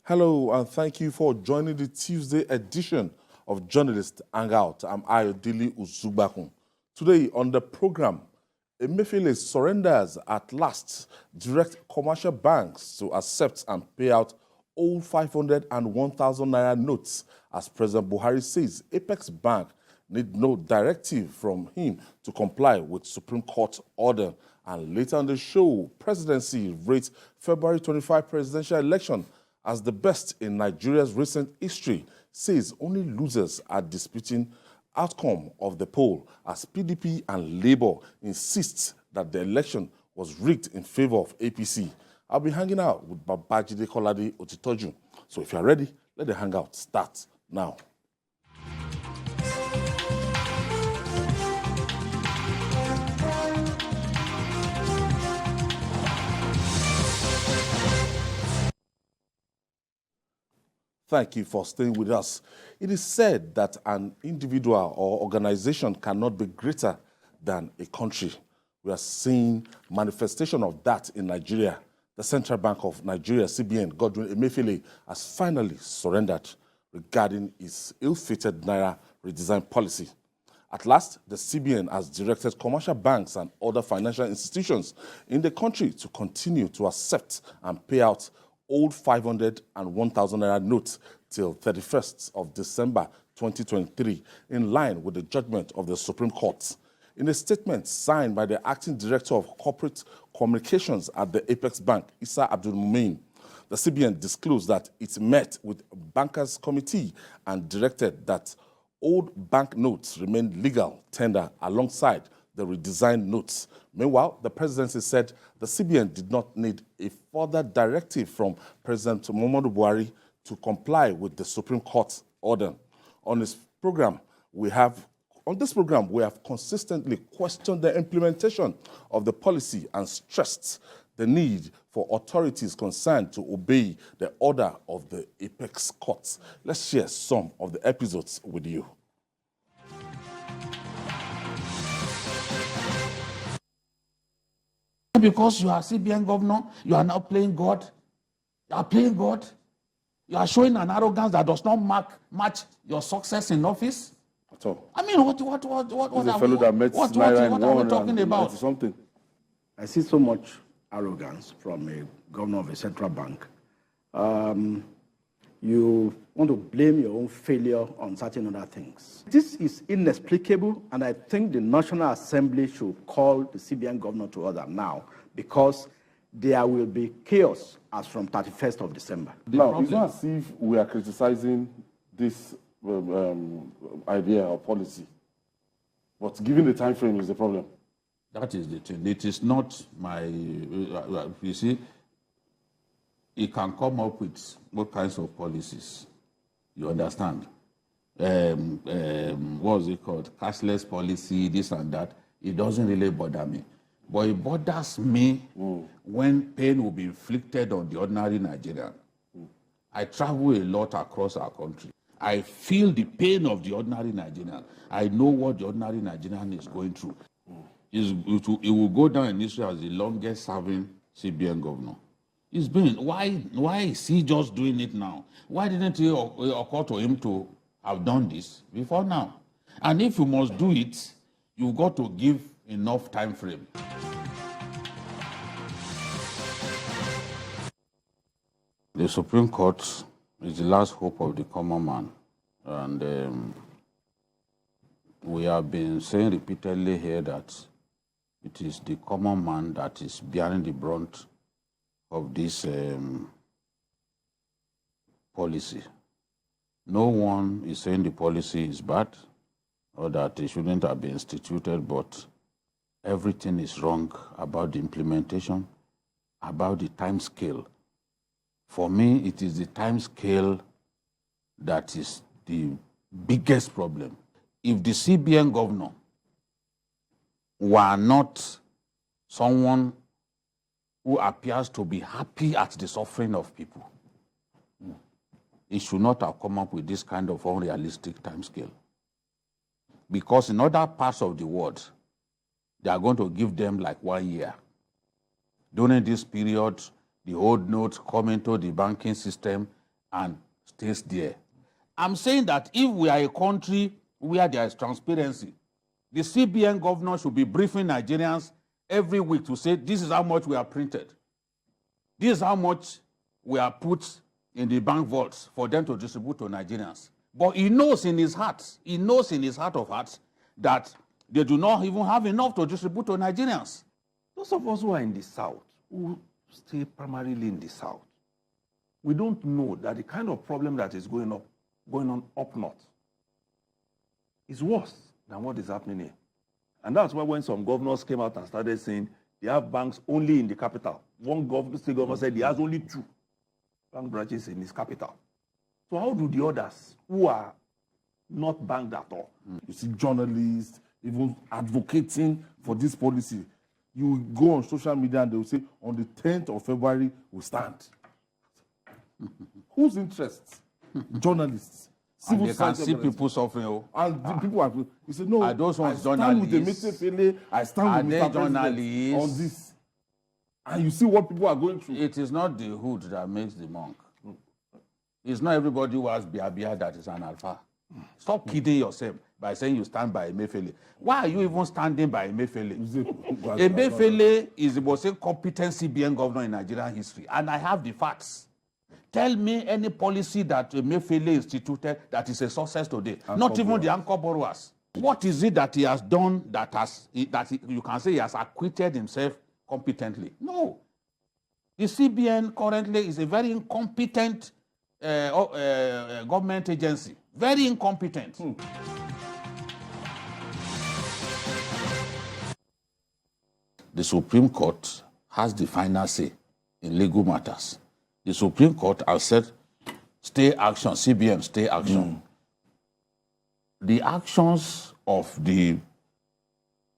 Hello, and thank you for joining the Tuesday edition of Journalist Hangout. I'm Ayodele Uzugbakun. Today on the program, Emefiele surrenders at last, direct commercial banks to accept and pay out old 500 and 1,000 naira notes. As President Buhari says, Apex Bank need no directive from him to comply with Supreme Court order. And later on the show, presidency rates February 25 presidential election as the best in Nigeria's recent history, says only losers are disputing outcome of the poll, as PDP and Labour insist that the election was rigged in favor of APC. I'll be hanging out with Babajide Kolade Otitoju. So if you're ready, let the hangout start now. Thank you for staying with us. It is said that an individual or organization cannot be greater than a country. We are seeing manifestation of that in Nigeria. The Central Bank of Nigeria, CBN, Godwin Emefiele, has finally surrendered regarding its ill-fated naira redesign policy. At last, the CBN has directed commercial banks and other financial institutions in the country to continue to accept and pay out old 500 and 1,000 naira notes till 31st of December 2023, in line with the judgment of the Supreme Court. In a statement signed by the Acting Director of Corporate Communications at the Apex Bank, Issa Abdul Mumin, the CBN disclosed that it met with Bankers Committee and directed that old bank notes remain legal tender alongside the redesigned notes. Meanwhile, the presidency said the CBN did not need a further directive from President Muhammadu Buhari to comply with the Supreme Court order. On this program, we have consistently questioned the implementation of the policy and stressed the need for authorities concerned to obey the order of the Apex Courts. Let's share some of the episodes with you. Because you are CBN governor, you are now playing God. You are playing God. You are showing an arrogance that does not match your success in office. At all. I mean, what are we talking about? Something. I see so much arrogance from a governor of a central bank. You want to blame your own failure on certain other things. This is inexplicable, and I think the National Assembly should call the CBN governor to order now, because there will be chaos as from 31st of December. Now, it's not as if we are criticizing this idea or policy, but given the time frame is the problem. That is the thing. It is not my, you see, it can come up with what kinds of policies, you understand? What's it called? Cashless policy, this and that. It doesn't really bother me. But it bothers me when pain will be inflicted on the ordinary Nigerian. I travel a lot across our country. I feel the pain of the ordinary Nigerian. I know what the ordinary Nigerian is going through. It will go down in history as the longest serving CBN governor. It's been, why is he just doing it now? Why didn't it occur to him to have done this before now? And if you must do it, you've got to give enough time frame. The Supreme Court is the last hope of the common man. And we have been saying repeatedly here that it is the common man that is bearing the brunt of this policy. No one is saying the policy is bad or that it shouldn't have been instituted, but everything is wrong about the implementation, about the time scale. For me, it is the time scale that is the biggest problem. If the CBN governor were not someone who appears to be happy at the suffering of people, he should not have come up with this kind of unrealistic timescale. Because in other parts of the world, they are going to give them like 1 year. During this period, the old notes come into the banking system and stays there. I'm saying that if we are a country where there is transparency, the CBN governor should be briefing Nigerians every week to say, this is how much we have printed. This is how much we have put in the bank vaults for them to distribute to Nigerians. But he knows in his heart of hearts, that they do not even have enough to distribute to Nigerians. Those of us who are in the South, who stay primarily in the South, we don't know that the kind of problem that is going on up north is worse than what is happening here. And that's why when some governors came out and started saying they have banks only in the capital. One state governor said he has only 2 bank branches in his capital. So how do the others who are not banked at all? You see journalists even advocating for this policy. You go on social media and they will say, on the 10th of February, we stand. Whose interests? Journalists. And they can see people suffering. And the people are, you say, no, Are those ones I stand with the journalists? Emefiele, I stand with Are Mr. they President journalists? on this. And you see what people are going through. It is not the hood that makes the monk. It's not everybody who has biabia that is an alpha. Stop kidding yourself by saying you stand by Emefiele. Why are you even standing by Emefiele? Emefiele is the most incompetent CBN governor in Nigerian history, and I have the facts. Tell me any policy that Emefiele instituted that is a success today. Not even the anchor borrowers. What is it that he has done you can say he has acquitted himself competently? No. The CBN currently is a very incompetent government agency. Very incompetent. The Supreme Court has the final say in legal matters. The Supreme Court has said, stay action, CBN, stay action. The actions of the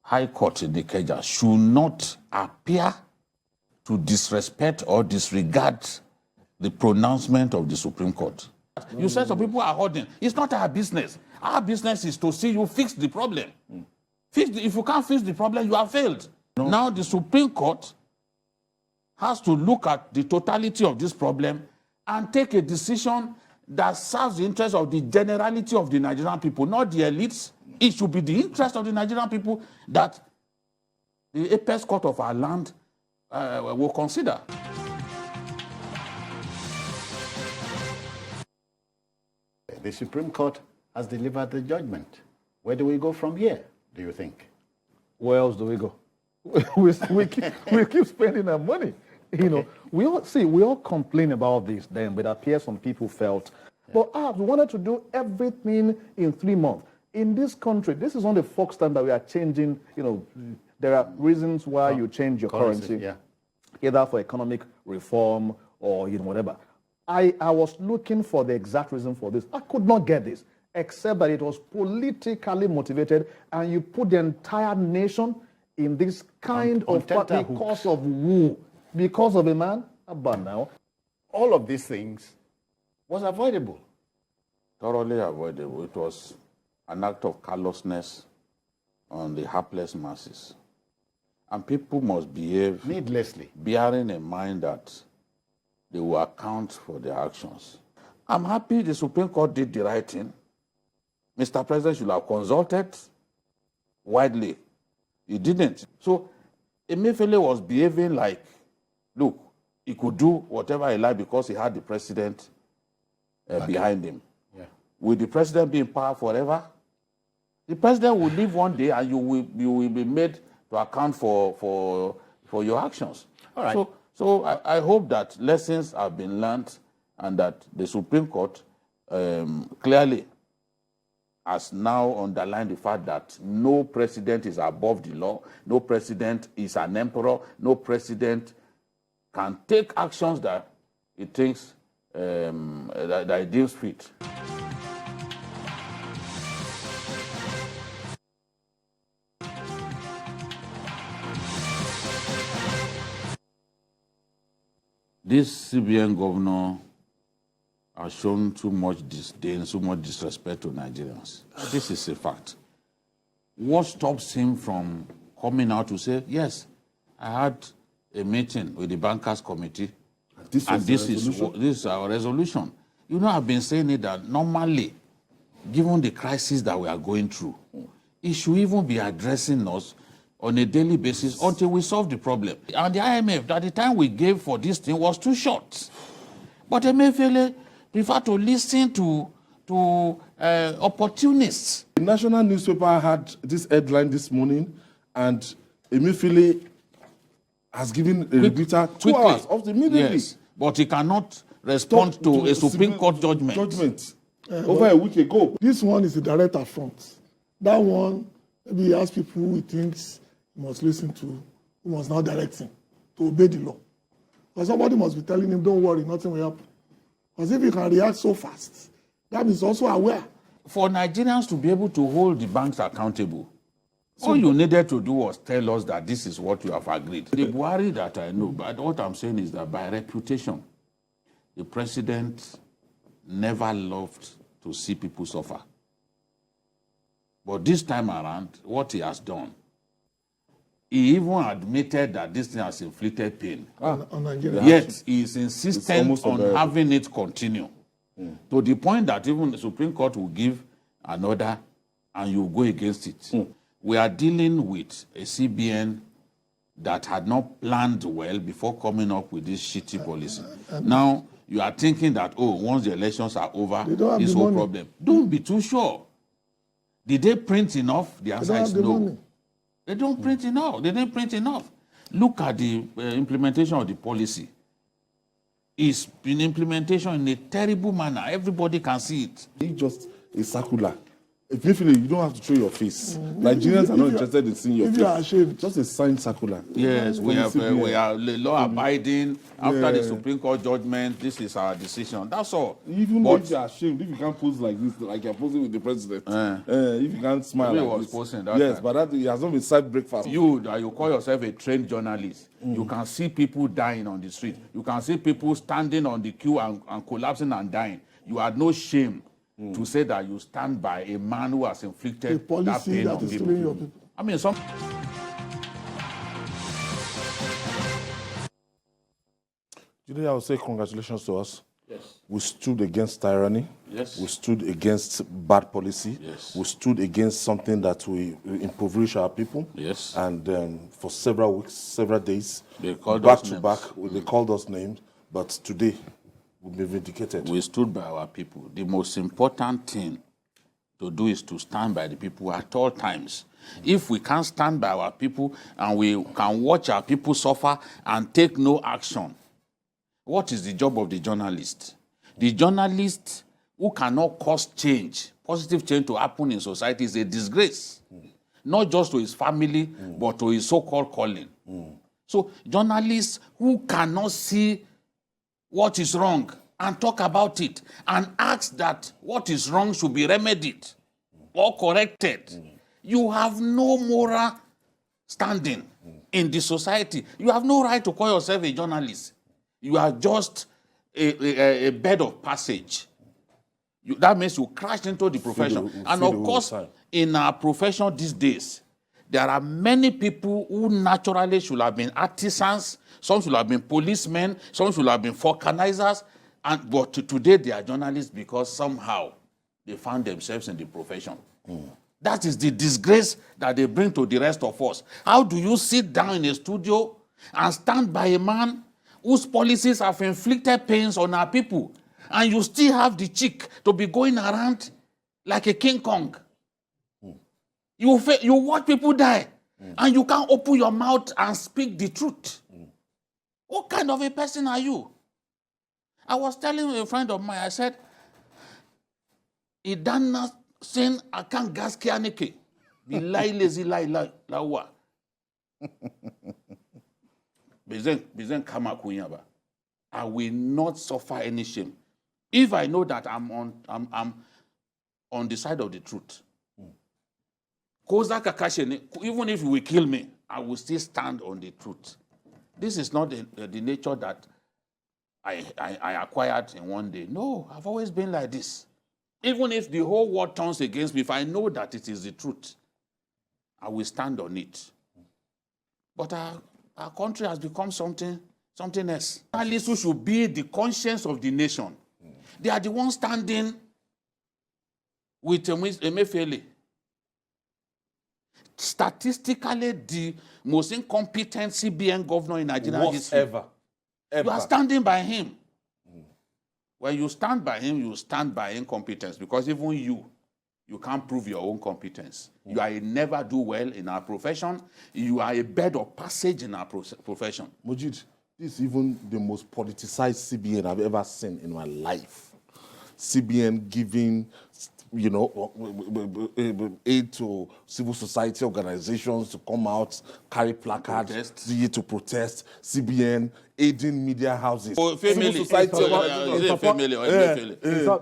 High Court in the Ikeja should not appear to disrespect or disregard the pronouncement of the Supreme Court. You said some people are holding. It's not our business. Our business is to see you fix the problem. If you can't fix the problem, you have failed. Now the Supreme Court has to look at the totality of this problem and take a decision that serves the interest of the generality of the Nigerian people, not the elites. It should be the interest of the Nigerian people that the apex court of our land will consider. The Supreme Court has delivered the judgment. Where do we go from here, do you think? Where else do we go? we keep spending our money. You know, we all complain about this then, but it appears some people felt, but we wanted to do everything in 3 months. In this country, this is not the first time that we are changing, you know, there are reasons why you change your currency, either for economic reform or, you know, whatever. I was looking for the exact reason for this. I could not get this, except that it was politically motivated, and you put the entire nation in this kind of because of who? Because of a man? But now, all of these things was avoidable. Thoroughly avoidable. It was an act of callousness on the hapless masses. And people must behave needlessly, bearing in mind that they will account for their actions. I'm happy the Supreme Court did the right thing. Mr. President should have consulted widely. He didn't. So Emefiele was behaving like, look, he could do whatever he liked because he had the president behind him. Yeah. Will the president be in power forever? The president will leave one day and you will be made to account for your actions. All right. So I hope that lessons have been learned and that the Supreme Court clearly has now underlined the fact that no president is above the law, no president is an emperor, no president can take actions that he thinks that he deems fit. This CBN governor has shown too much disdain, so much disrespect to Nigerians. This is a fact. What stops him from coming out to say, yes, I had a meeting with the bankers committee, and this is our resolution. You know, I've been saying it that normally, given the crisis that we are going through, it should even be addressing us on a daily basis until we solve the problem. And the IMF, at the time we gave for this thing was too short. But Emefiele prefer to listen to opportunists. The national newspaper had this headline this morning, and Emefiele has given a repeater 2 hours immediately. Yes, but he cannot respond to a Supreme Court judgment. Over a week ago. This one is a direct affront. That one, maybe he has people who he thinks he must listen to, who must now direct him to obey the law. But somebody must be telling him, don't worry, nothing will happen. Because if he can react so fast, that means also aware. For Nigerians to be able to hold the banks accountable, all you needed to do was tell us that this is what you have agreed. The Buhari that I know, but what I'm saying is that by reputation, the president never loved to see people suffer. But this time around, what he has done, he even admitted that this thing has inflicted pain. On Nigeria. Yet he is insistent on unbearable. having it continue. To the point that even the Supreme Court will give an order and you go against it. We are dealing with a CBN that had not planned well before coming up with this shitty policy. Now, you are thinking that, oh, once the elections are over, this whole problem. Don't be too sure. Did they print enough? The answer is no. They don't print enough. They didn't print enough. Look at the implementation of the policy. It's been implementation in a terrible manner. Everybody can see it. It's just a circular. If you feel it, you don't have to show your face. Nigerians are not interested in seeing your face. If you are ashamed. Just a signed circular. Yes, we are law abiding. After the Supreme Court judgment, this is our decision. That's all. Even if you are ashamed, if you can't pose like this, like you're posing with the president, if you can't smile He like was this. posing that Yes, time. but that, it has not been served breakfast. You call yourself a trained journalist. You can see people dying on the street. You can see people standing on the queue and collapsing and dying. You had no shame to say that you stand by a man who has inflicted A policy that pain that on is people. killing your people. I mean, some. Today I will say congratulations to us. Yes. We stood against tyranny. Yes. We stood against bad policy. Yes. We stood against something that we impoverish our people. Yes. And for several weeks, several days, They called back us to names. back, they called us names. But today, we'll be vindicated. We stood by our people. The most important thing to do is to stand by the people at all times. If we can't stand by our people and we can watch our people suffer and take no action, what is the job of the journalist? The journalist who cannot cause change, positive change to happen in society, is a disgrace. Not just to his family, but to his so-called calling. So journalists who cannot see what is wrong and talk about it and ask that what is wrong should be remedied or corrected, you have no moral standing in the society. You have no right to call yourself a journalist. You are just a bed of passage. That means you crashed into the profession. And of course, in our profession these days, there are many people who naturally should have been artisans, some should have been policemen, some should have been vulcanizers, but today they are journalists because somehow they found themselves in the profession. That is the disgrace that they bring to the rest of us. How do you sit down in a studio and stand by a man whose policies have inflicted pains on our people, and you still have the cheek to be going around like a King Kong? You watch people die, and you can't open your mouth and speak the truth. What kind of a person are you? I was telling a friend of mine, I said, Idana sen akan gaskiya nake, billahi lazi la lawa. Bezen kama kunya ba. I will not suffer any shame if I know that I'm on the side of the truth. Even if you will kill me, I will still stand on the truth. This is not the nature that I acquired in one day. No, I've always been like this. Even if the whole world turns against me, if I know that it is the truth, I will stand on it. But our country has become something else. Journalists who should be the conscience of the nation. They are the ones standing with Emefiele. Statistically, the most incompetent CBN governor in Nigeria Worst ever. You are standing by him. When you stand by him, you stand by incompetence, because even you can't prove your own competence. You are a never do well in our profession. You are a bed of passage in our profession. Mujid, this is even the most politicized CBN I've ever seen in my life. CBN giving, you know, aid to civil society organizations to come out, carry placards, to protest. CBN aiding media houses. Family. Civil society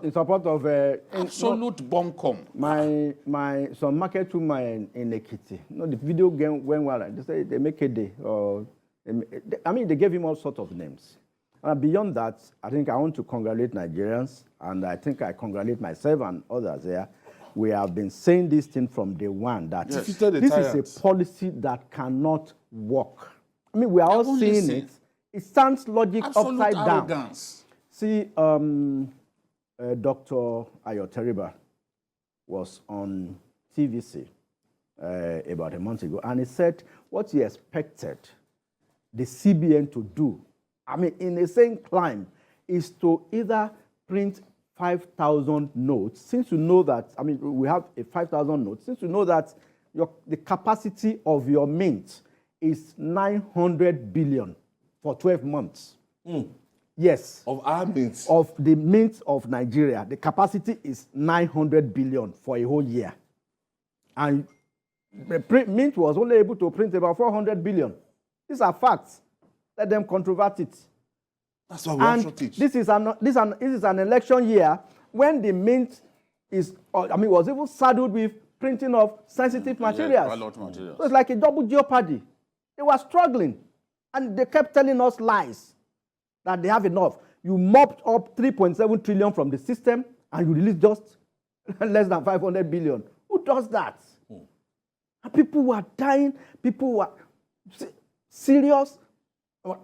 In support of absolute buncombe. some market woman in Ekiti. You know, the video game went well. They say they make a day, or they gave him all sorts of names. Beyond that, I think I want to congratulate Nigerians, and I think I congratulate myself and others here. We have been saying this thing from day one, that this is a policy that cannot work. I mean, we are all seeing it. It stands logic upside down. See, Dr. Ayo Teriba was on TVC about a month ago, and he said what he expected the CBN to do, I mean, in the same climb, is to either print 5,000 notes, since you know that, I mean, we have a 5,000 notes, since you know that the capacity of your mint is 900 billion for 12 months. Yes. Of our mint? Of the mint of Nigeria. The capacity is 900 billion for a whole year. And the mint was only able to print about 400 billion. These are facts. Let them controvert it. That's why we have shortage. This is an election year when the mint was even saddled with printing of sensitive materials. So it's like a double jeopardy. They were struggling, and they kept telling us lies that they have enough. You mopped up 3.7 trillion from the system, and you released just less than 500 billion. Who does that? And people were dying. People were serious.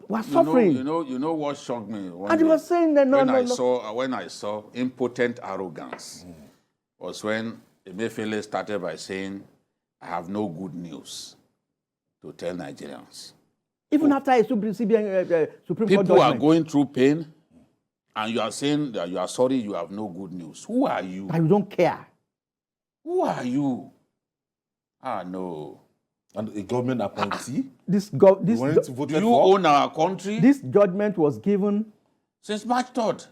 Were suffering. You know what shocked me? And he was saying that when I saw impotent arrogance was when Emefiele started by saying, I have no good news to tell Nigerians. Even after a Supreme Court judgment. People are going through pain, and you are saying that you are sorry you have no good news. Who are you? And you don't care. Who are you? No. And a government appointee? Do you own our country? This judgment was given since March 3rd.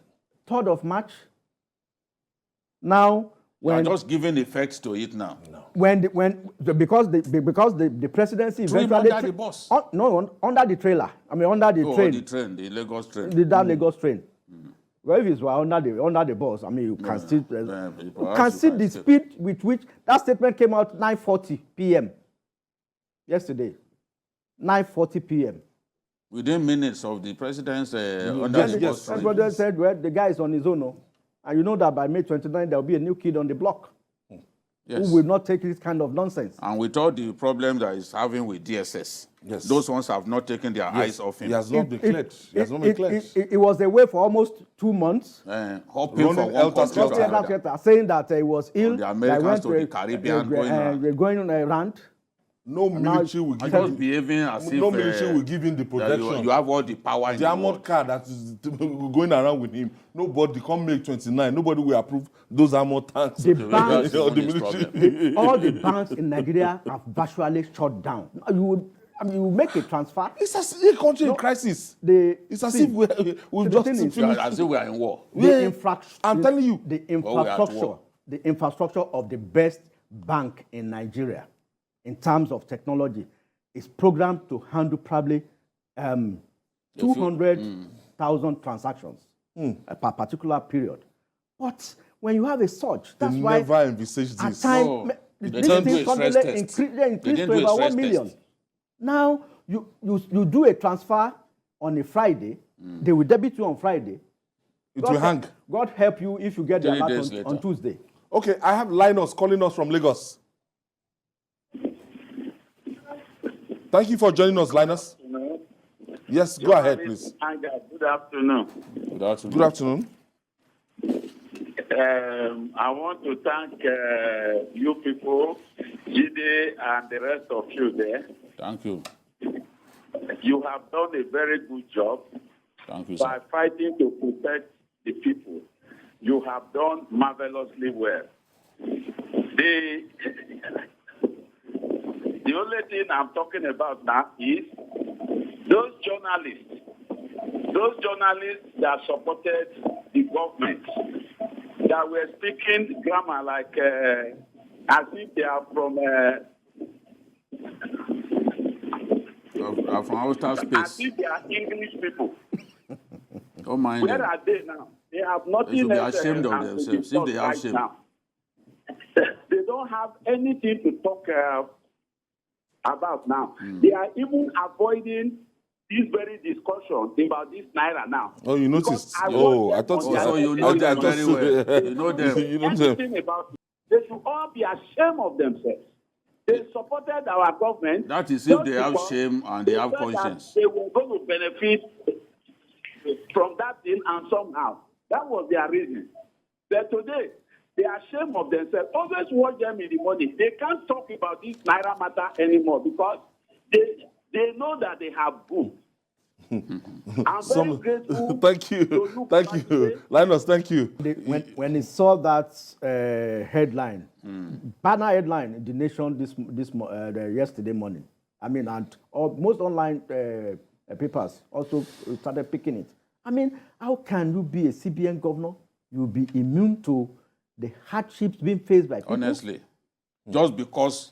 3rd of March. Now, we are just giving effect to it now. No. Because the presidency eventually under the bus. Under the trailer. I mean, under the train. The Lagos train. Lagos train. Well, if it were under the bus, I mean, you can see the speed with which that statement came out 9:40 p.m. yesterday. 9:40 p.m. Within minutes of the president's under the bus. That's what they said. Well, the guy is on his own. And you know that by May 29, there will be a new kid on the block who will not take this kind of nonsense. And with all the problem that he's having with DSS, those ones have not taken their eyes off him. He has not declared. It was away for almost 2 months. Hoping for one country to another. Saying that he was ill. The Americans to the Caribbean going around. No military will give him the protection. You have all the power in the armored car that is going around with him. Nobody come May 29. Nobody will approve those armored tanks. The banks, all the banks in Nigeria have virtually shut down. You make a transfer. It's a country in crisis. It's as if we've just finished. As if we are in war. I'm telling you, the infrastructure of the best bank in Nigeria, in terms of technology, is programmed to handle probably 200,000 transactions per particular period. But when you have a surge, that's why never envisaged this. This thing suddenly increased to about 1 million. Now, you do a transfer on a Friday, they will debit you on Friday. It will hang. God help you if you get the alert on Tuesday. Okay, I have Linus calling us from Lagos. Thank you for joining us, Linus. Yes, go ahead, please. Good afternoon. Good afternoon. I want to thank you people, Jide and the rest of you there. Thank you. You have done a very good job Thank you, by sir. fighting to protect the people. You have done marvelously well. The only thing I'm talking about now is those journalists that supported the government, that were speaking grammar like as if they are from From outer as space. if they are English people. Don't mind Where them. are they now? They have They nothing should be else ashamed of to themselves if discuss they have right shame. now. They don't have anything to talk about now. They are even avoiding this very discussion about this naira now. Oh, you noticed? Because Oh, I watched them thought on their so you know I them thought very so. well. You know them. You know them. anything about it. They should all be ashamed of themselves. They supported our government. That is if just they have because shame and they have said that conscience. they were going to benefit from that thing, and somehow that was their reason. But today, they are ashamed of themselves. Always watch them in the morning. They can't talk about this naira matter anymore because they know that they have boom. I'm very grateful. Thank you. to you Thank today. you. Linus, thank you. When he saw that headline, banner headline in the Nation yesterday morning, I mean, and most online papers also started picking it. I mean, how can you be a CBN governor? You'll be immune to the hardships being faced by people. Honestly. Just because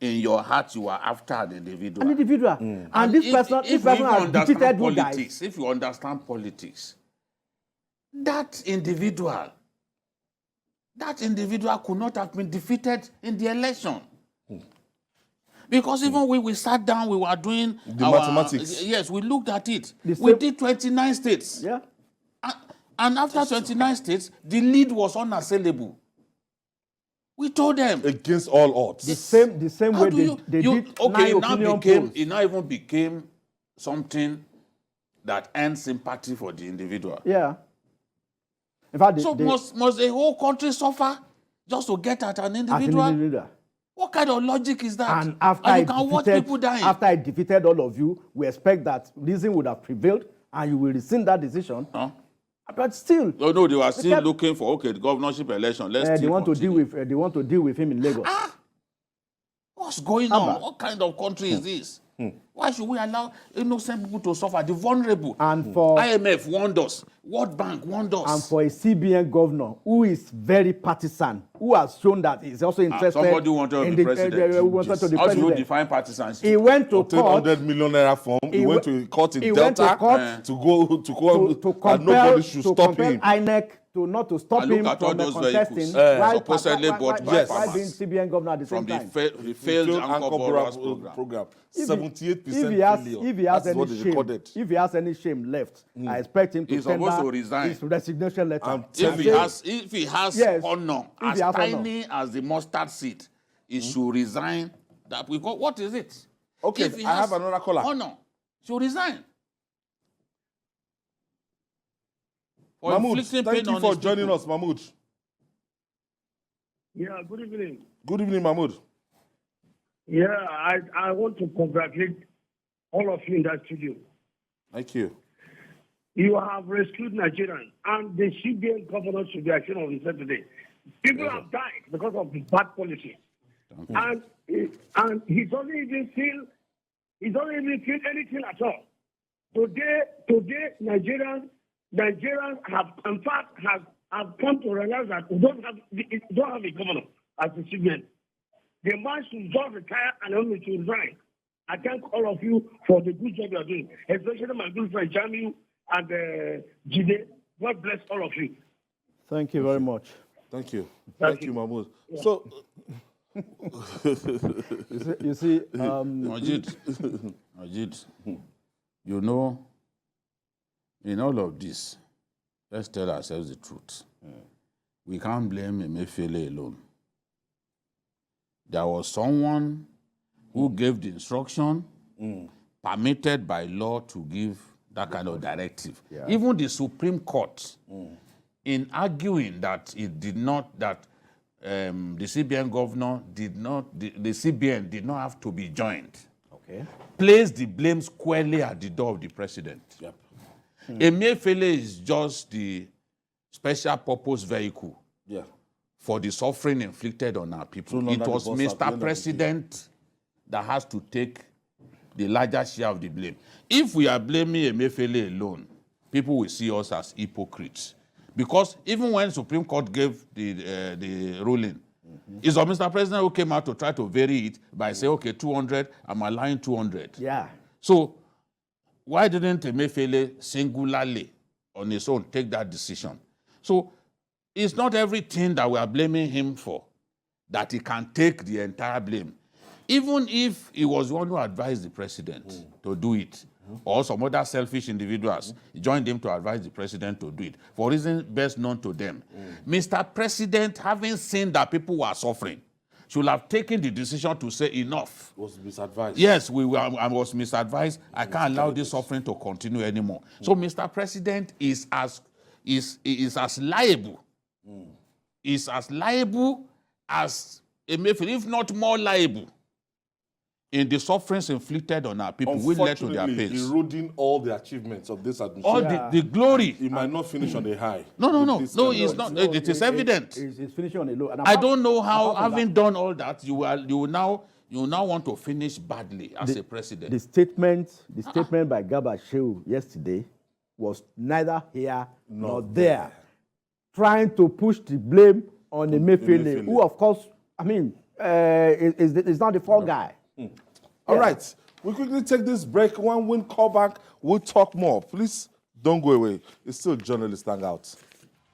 in your heart you are after an individual. An individual. And this person has defeated you guys. If you understand politics, that individual could not have been defeated in the election. Because even when we sat down, we were doing The mathematics. Yes, we looked at it. The We same- did 29 states. Yeah. And after 29 states, the lead was unassailable. We told them. Against all odds. The same How way do they did okay, 9 opinion polls. it now even became something that earns sympathy for the individual. Yeah. In fact, So must the whole country suffer just to get at an as individual? an individual. What kind of logic is that? And after you can watch people dying. after I defeated all of you, we expect that reason would have prevailed and you will rescind that decision. Huh? But still, Oh, no, they were still kept- looking for the governorship election. Let's they still want continue. they want to deal with him in Lagos. What's going on? Abba. What kind of country is this? Why should we allow innocent people to suffer? The vulnerable. And for IMF warned us. World Bank warned us. and for a CBN governor who is very partisan, who has shown that he's also interested. Somebody wanted to in be the, president. who wanted to be How do you president. define partisanship? He went to Obtained court 100 million naira form. He went to court in he went Delta to court to go to and compel nobody should to stop compel him. INEC to not to stop And look him at all from those contesting vehicles, supposedly bought by while farmers. being CBN governor at the same From the time. failed Anchor Borrowers program. 78% If he has, failure. if he has That's what any they shame, recorded. if he has any shame left, I expect him to He's supposed tender to resign. his resignation letter. I'm If he has Yes, honor, if as he has tiny as the mustard seed, he should resign. That we call, what is it? Okay, If he I has have another caller. honor, should resign. For Mahmoud, inflicting thank pain you on for his joining people. us, Mahmoud. Yeah, good evening. Good evening, Mahmoud. Yeah, I want to congratulate all of you in that studio. Thank you. You have rescued Nigerians, and the CBN governor should be ashamed of himself today. People have died because of the bad policy, and he doesn't even feel anything at all. Today, Nigerians have, in fact, have come to realize that we don't have a governor as the CBN. The man should just retire and only to resign. I thank all of you for the good job you are doing, especially my good friend Jamiu and Jide. God bless all of you. Thank you very much. Thank you. Thank you, Mahmoud. So, You see, Majid, you know, in all of this, let's tell ourselves the truth. We can't blame Emefiele alone. There was someone who gave the instruction, permitted by law to give that kind of directive. Even the Supreme Court, in arguing that it did not, that the CBN governor did not, the CBN did not have to be joined, Okay. placed the blame squarely at the door of the president. Yep. Emefiele is just the special purpose vehicle Yeah. for the suffering inflicted on our people. Thrown It under the was bus at the end Mr. of the President that has to take the larger share of the blame. If we are blaming Emefiele alone, people will see us as hypocrites. Because even when Supreme Court gave the ruling, it's Mr. President who came out to try to vary it by saying, okay, 200, I'm allowing 200. Yeah. So why didn't Emefiele singularly on his own take that decision? So it's not everything that we are blaming him for that he can take the entire blame. Even if he was the one who advised the president to do it, or some other selfish individuals joined him to advise the president to do it, for reasons best known to them. Mr. President, having seen that people were suffering, should have taken the decision to say enough. Was misadvised. Yes, I was misadvised. I can't allow this suffering to continue anymore. So Mr. President is as liable, is as liable as Emefiele, if not more liable, in the sufferings inflicted on our people. We led to their pace. Eroding all the achievements of this All administration. the glory. It might not finish on a high. No, With this no, kind of- it's not. It is evident. It's finishing on a low. And I apart- don't know how, apart from having done all that, you will now want to finish badly as a president. The statement by Garba Shehu yesterday was neither here nor there, trying to push the blame on Emefiele, who, of course, I mean, is not the fall guy. All right. We quickly take this break. When we call back, we'll talk more. Please don't go away. It's still Journalist Hangout.